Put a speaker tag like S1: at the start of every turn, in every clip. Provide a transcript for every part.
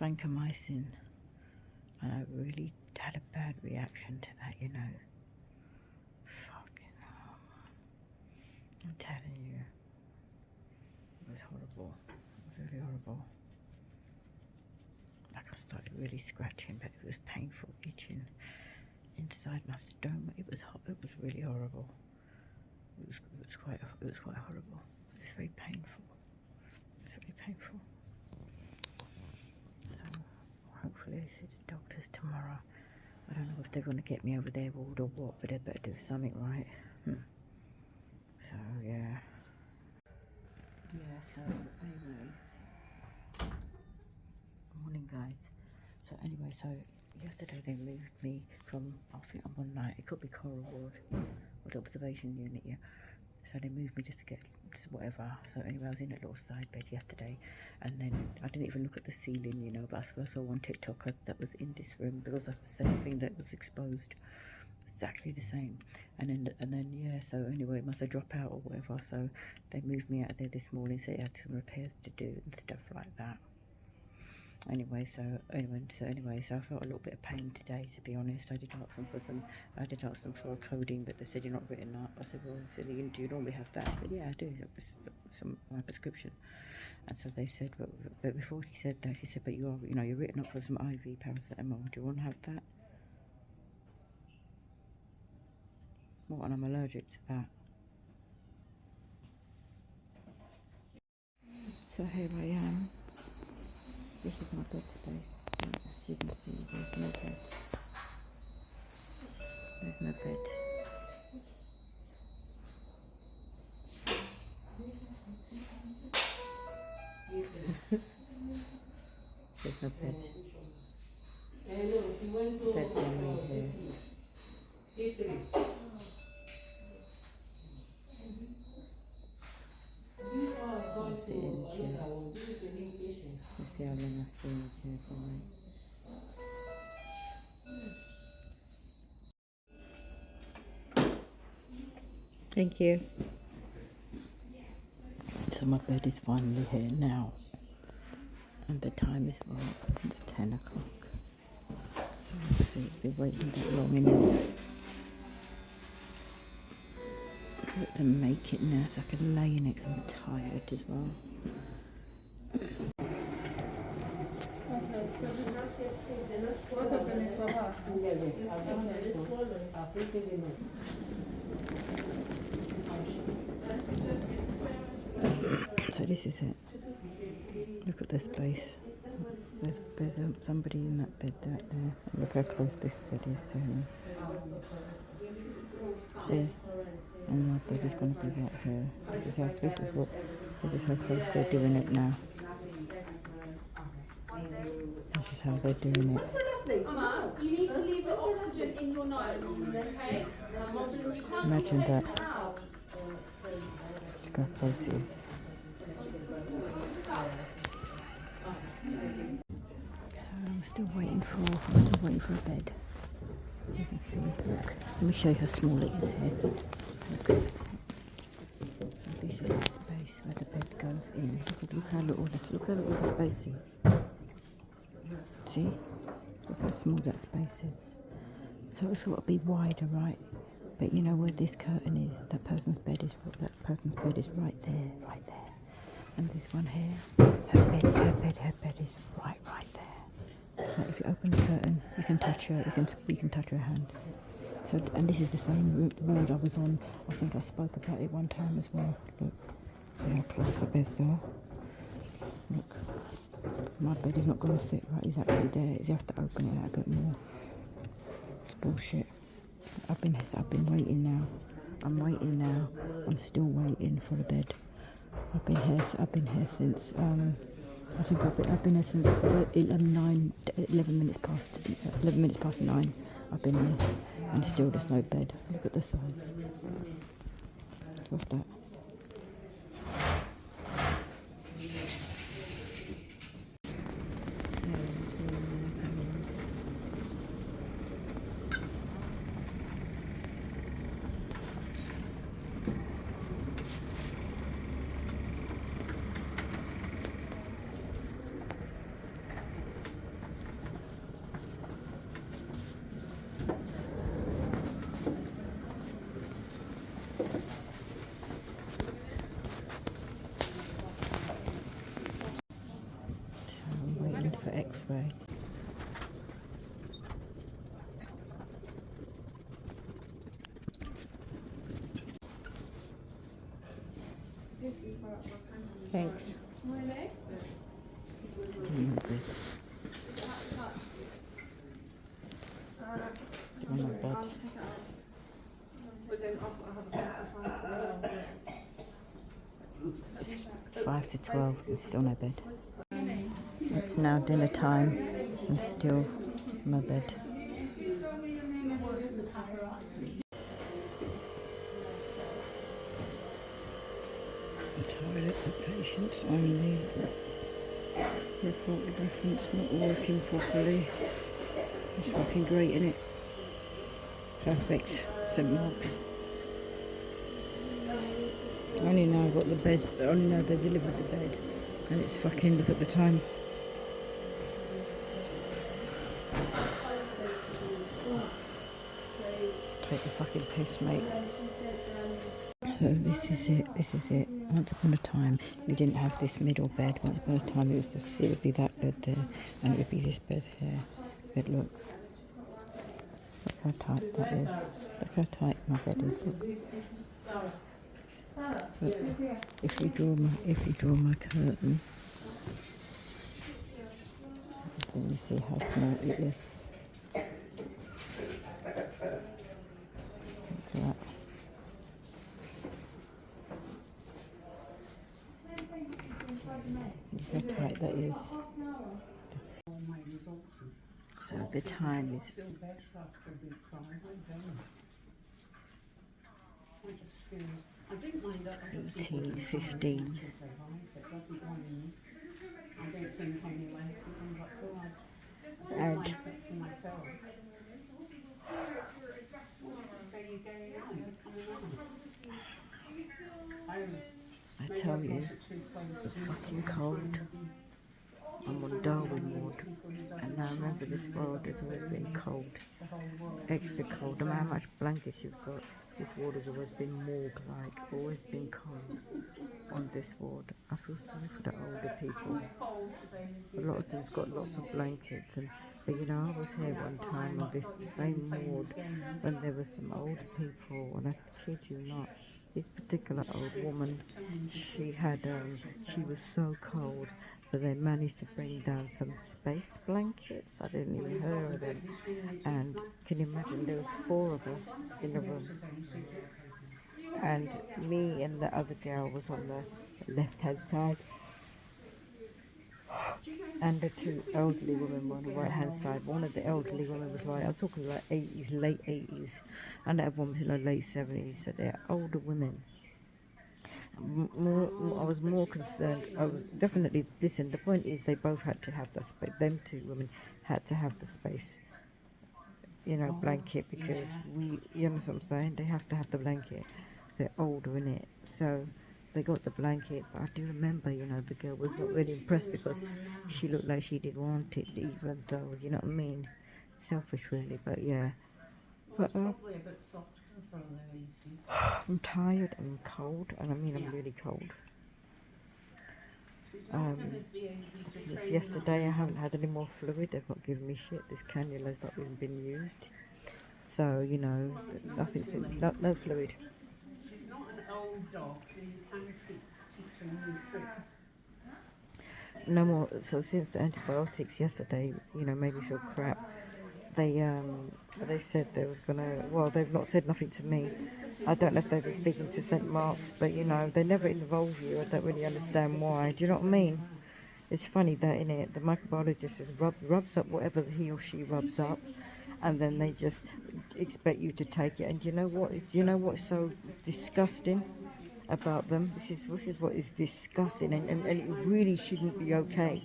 S1: vancomycin, and I really had a bad reaction to that, you know. Fucking hell. I'm telling you, it was horrible. It was really horrible. Like I started really scratching, but it was painful, itching inside my stomach. It was really horrible. It was quite horrible. It was very painful. It was very painful. So hopefully I see the doctors tomorrow. I don't know if they're going to get me over their ward or what, but they better do something right. So yeah. Yeah. So anyway, morning guys. So anyway, so yesterday they moved me from, I think I'm on night, it could be Coral Ward or the observation unit, yeah. So they moved me just to get whatever. So anyway, I was in a little side bed yesterday, and then I didn't even look at the ceiling, you know, but I saw on TikTok that was in this room, because that's the same thing that was exposed, exactly the same. And then yeah, so anyway, it must have dropped out or whatever. So they moved me out of there this morning, so they had some repairs to do and stuff like that. Anyway, so I felt a little bit of pain today, to be honest. I did ask them for a coding, but they said you're not written up. I said, well, do you normally have that? But yeah, I do. It was my prescription. And so they said, but before she said that, she said, but you're written up for some IV paracetamol. Do you want to have that? Well, and I'm allergic to that. So here I am. This is my bed space. As you can see, there's no bed. There's no bed. There's no bed. Bed's only here. I'm sitting in the chair. You see how long I sit in the chair for me. Thank you. So my bed is finally here now, and the time is right. It's 10 o'clock. So see, it's been waiting that long enough. Let them make it now so I can lay in it, because I'm tired as well. So this is it. Look at the space. There's somebody in that bed right there. Look how close this bed is to him. See? And my bed is going to be right here. This is how close they're doing it now. This is how they're doing it.
S2: Emma, you need to leave the oxygen in your nose, okay?
S1: Imagine that. Look how close it is. I'm still waiting for a bed. You can see, look. Let me show you how small it is here. Look. So this is the space where the bed goes in. Look how little the space is. See? Look how small that space is. So it's got to be wider, right? But you know where this curtain is? That person's bed is right there, right there. And this one here, her bed is right there. Like if you open the curtain, you can touch her hand. So, and this is the same ward I was on. I think I spoke about it one time as well. Look, see how close the beds are. Look, my bed is not going to fit right exactly there. You have to open it out a bit more. It's bullshit. I've been waiting now. I'm waiting now. I'm still waiting for the bed. I've been here since I think I've been here since 11 minutes past 9. I've been here, and still there's no bed. Look at the size. What's that? this way. Thanks.
S2: Really?
S1: Still in bed. Still in bed.
S2: I'll take it out.
S3: But then I'll have a
S1: It's 5 to 12 and still no bed. It's now dinner time and still no bed. The toilets are patients only. Report the difference not working properly. It's fucking great, isn't it? Perfect. St Mark's. I only know I got the bed. I only know they delivered the bed. And it's fucking, look at the time. Take the fucking piss, mate. So this is it. Once upon a time, we didn't have this middle bed. Once upon a time, it would be that bed there, and it would be this bed here. But look how tight that is. Look how tight my bed is. Look. But if we draw my curtain, then you see how small it is. Look at that. Look how tight that is. So the time is 18:15. And I tell you, it's fucking cold. I'm on Darwin ward, and now remember this ward has always been cold, extra cold. No matter how much blankets you've got, this ward has always been morgue-like, always been cold on this ward. I feel sorry for the older people. A lot of them's got lots of blankets, but you know, I was here one time on this same ward when there were some older people, and I kid you not, this particular old woman, she was so cold, but they managed to bring down some space blankets. I didn't even hear of them. And can you imagine, there was 4 of us in the room. And me and the other girl was on the left-hand side. And the 2 elderly women were on the right-hand side. One of the elderly women was like, I'm talking like 80s, late 80s. And the other one was in her late 70s. So they're older women. I was more concerned. I was definitely, listen, the point is they both had to have the space. Them 2 women had to have the space, you know, blanket, because you understand what I'm saying? They have to have the blanket. They're older, innit? So they got the blanket. But I do remember, you know, the girl was not really impressed because she looked like she didn't want it, even though, you know what I mean? Selfish, really, but yeah. But I'm tired and cold, and I mean I'm really cold. Since yesterday I haven't had any more fluid. They've not given me shit. This cannula's not even been used. So, you know, nothing's been, no fluid.
S3: She's not an old dog, so you can keep teaching new tricks.
S1: No more. So since the antibiotics yesterday, you know, made me feel crap. They said they was gonna. Well, they've not said nothing to me. I don't know if they've been speaking to St Mark's, but you know, they never involve you. I don't really understand why. Do you know what I mean? It's funny that, innit, the microbiologist just rubs up whatever he or she rubs up, and then they just expect you to take it. And you know what's so disgusting about them? This is what is disgusting, and it really shouldn't be okay.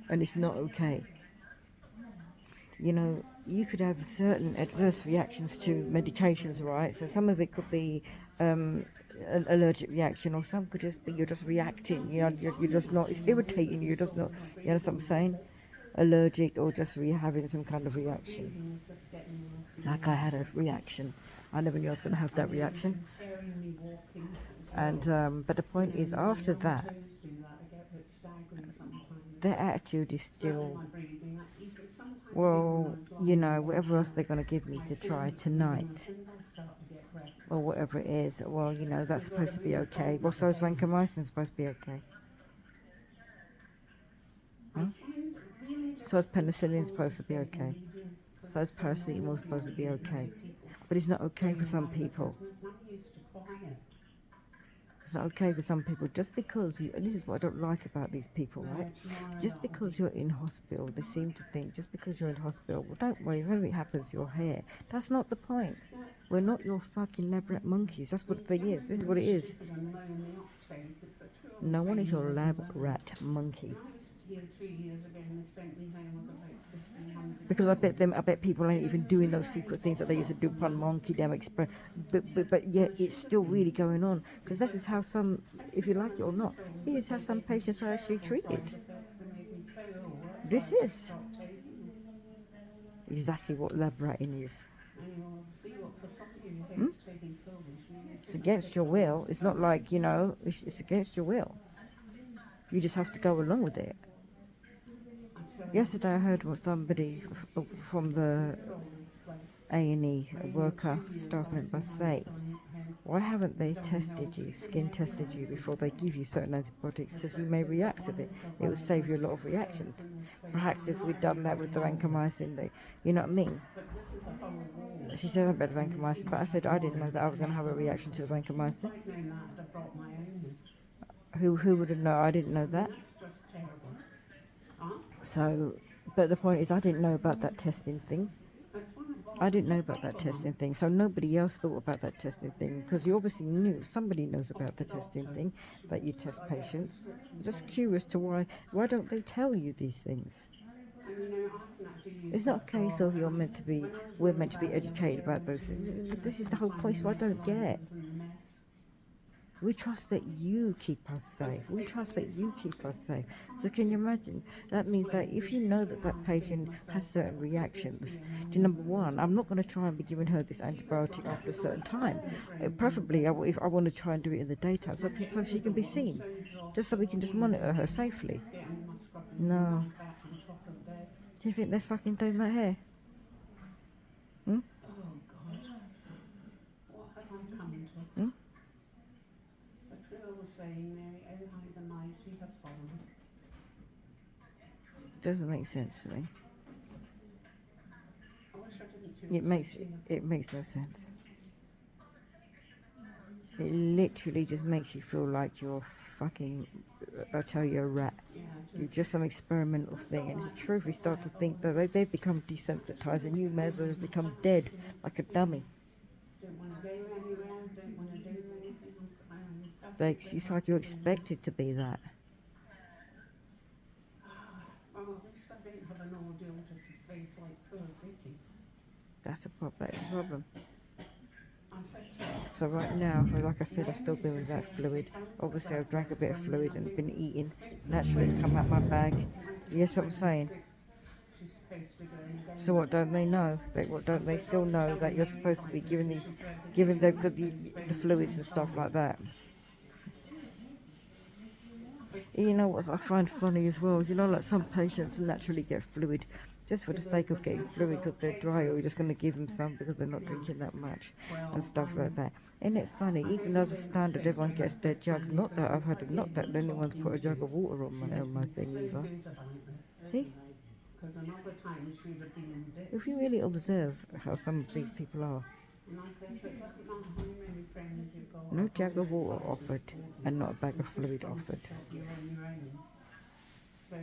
S1: And it's not okay. You know, you could have certain adverse reactions to medications, right? So some of it could be an allergic reaction, or some could just be you're just reacting. You know, you're just not. It's irritating you. You're just not. You know what I'm saying? Allergic, or just having some kind of reaction. Like I had a reaction. I never knew I was going to have that reaction. And but the point is, after that, their attitude is still,
S3: my breathing. Even sometimes
S1: well,
S3: even when
S1: you
S3: I was
S1: know,
S3: lying
S1: whatever else
S3: down,
S1: they're going to give me
S3: my
S1: to try
S3: fingers
S1: tonight,
S3: start to get red.
S1: or whatever it is, well, you know, that's supposed to be okay. Well, so is vancomycin supposed to be okay. Huh? So is penicillin supposed to be okay. So is paracetamol supposed to be okay. But it's not okay for some people. It's not okay for some people. Just because you, and this is what I don't like about these people, right? Just because you're in hospital, they seem to think just because you're in hospital, well, don't worry, if anything happens to your hair. That's not the point. We're not your fucking lab rat monkeys. That's what the thing is. This is what it is. No one is your lab rat monkey. Because I bet people ain't even doing those secret things that they used to do upon monkey damn express. But yet it's still really going on. Because this is how some, if you like it or not, this is how some patients are actually treated. This is exactly what lab ratting is. Hmm? It's against your will. It's not like, you know, it's against your will. You just have to go along with it. Yesterday I heard what somebody from the A&E, a worker, staff member, say, why haven't they tested you, skin tested you before they give you certain antibiotics, because you may react to it. It would save you a lot of reactions. Perhaps if we'd done that with the vancomycin, you know what I mean? She said about the vancomycin, but I said I didn't know that I was going to have a reaction to the vancomycin. Who would have known? I didn't know that. So, but the point is, I didn't know about that testing thing. I didn't know about that testing thing, so nobody else thought about that testing thing, because you obviously knew, somebody knows about the testing thing, that you test patients. I'm just curious to why don't they tell you these things? It's not a case of we're meant to be educated about those things. This is the whole point, so I don't get. We trust that you keep us safe. We trust that you keep us safe. So can you imagine? That means that if you know that that patient has certain reactions, number one, I'm not going to try and be giving her this antibiotic after a certain time. Preferably, if I want to try and do it in the daytime, so she can be seen, just so we can just monitor her safely. No. Do you think they're fucking doing that here? Hmm? Hmm? Doesn't make sense to me. It makes no sense. It literally just makes you feel like you're fucking, I tell you, a rat. You're just some experimental thing. And it's the truth, we start to think that they've become desensitized and you may as well just become dead, like a dummy. It's like you're expected to be that. That's a problem. So right now, like I said, I've still been without fluid. Obviously, I've drank a bit of fluid and been eating. Naturally, it's come out my bag. Yes, I'm saying. So what don't they know? What don't they still know that you're supposed to be giving the fluids and stuff like that? You know what I find funny as well? You know, like some patients naturally get fluid just for the sake of getting fluid because they're dry, or you're just going to give them some because they're not drinking that much and stuff like that. Isn't it funny? Even as a standard, everyone gets their jugs. Not that anyone's put a jug of water on my thing either. See? If you really observe how some of these people are, no jug of water offered and not a bag of fluid offered. So,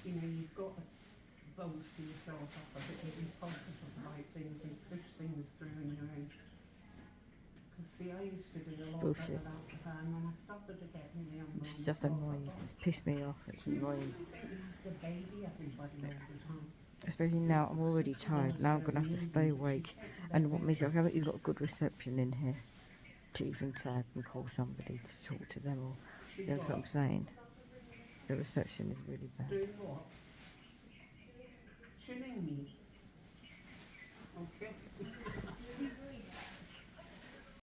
S1: you know, you've got to bolster yourself up a bit with positive right things and push things through in your own. Because, see, I used to do a lot of that without the fan, and I started to get really unwell. It's just annoying. It's pissed me off. It's annoying. The baby everybody all the time. Especially now, I'm already tired. Now I'm going to have to stay awake. And what makes it, I haven't even got good reception in here to even say I can call somebody to talk to them, or, you know what I'm saying? The reception is really bad.